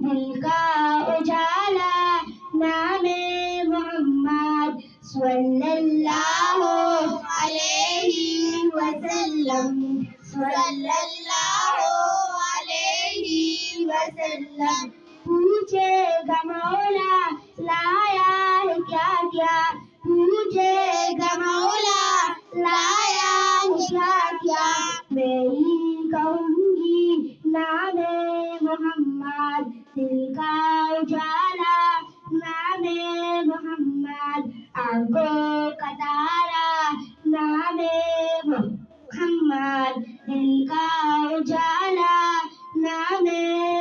دل کا اجالا نام محمد صلی اللہ علیہ وسلم صلی اللہ علیہ وسلم پوچھے گا مولا لایا ہے کیا کیا پوچھے گا مولا لایا ہے کیا کیا میں ہی کہوں گی نام محمد دل کا اجالا نام محمد آنکھوں کا تارا نام محمد دل کا اجالا نام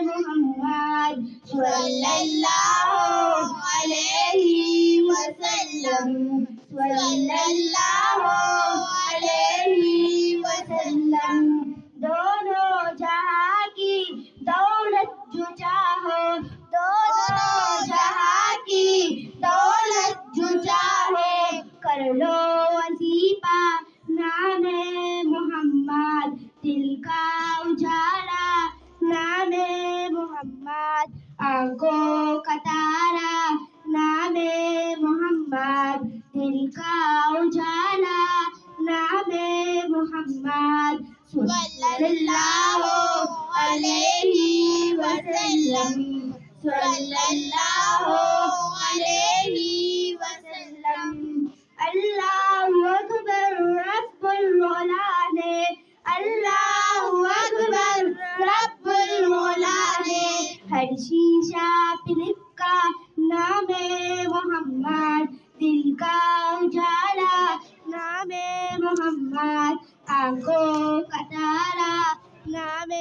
محمد صلی اللہ علیہ وسلم صلی اللہ علیہ وسلم دونوں جہاں کی دولت جو چاہو دونوں جہاں کی دولت جو چاہو کر لو وظیفہ نام محمد دل کا اجالا نام محمد آنکھوں کا تارا نام محمد دل کا اجالا نام محمد صلی اللہ علیہ وسلم صلی اللہ علیہ وسلم اللہ اکبر رب العلا نے اللہ اکبر رب العلا نے ہر شیشہ پہ لکھا نام محمد دل کا اجالا نام محمد آنکھوں کا تارا نام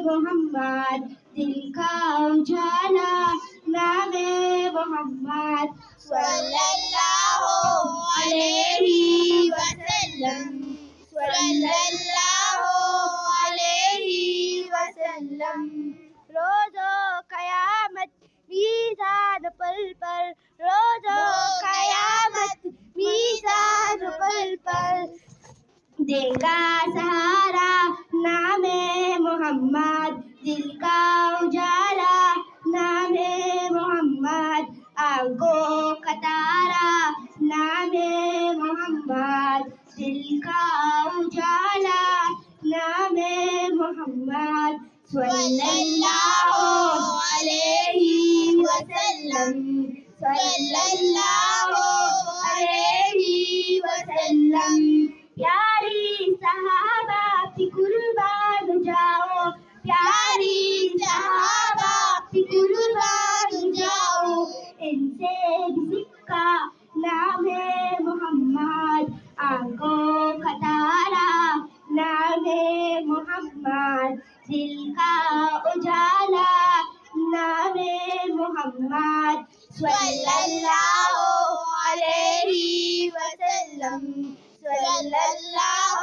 محمد دل کا اجالا نام محمد صلی اللہ علیہ وسلم صلی اللہ علیہ وسلم روز قیامت میزان پل پر روز قیامت میزان پل پر دے گا سہارا نام محمد دل کا اجالا نام محمد آنکھوں کا تارا نام محمد دل کا اجالا نام محمد صلی اللہ علیہ وسلم صلی اللہ علیہ وسلم پیاری صحابہ پہ قربان جاؤ پیاری صحابہ پہ قربان جاؤ ان سے بھی سکا نام محمد آنکھوں کا تارا نام محمد دل کا اجالا نام محمد صلی اللہ علیہ وسلم صلی اللہ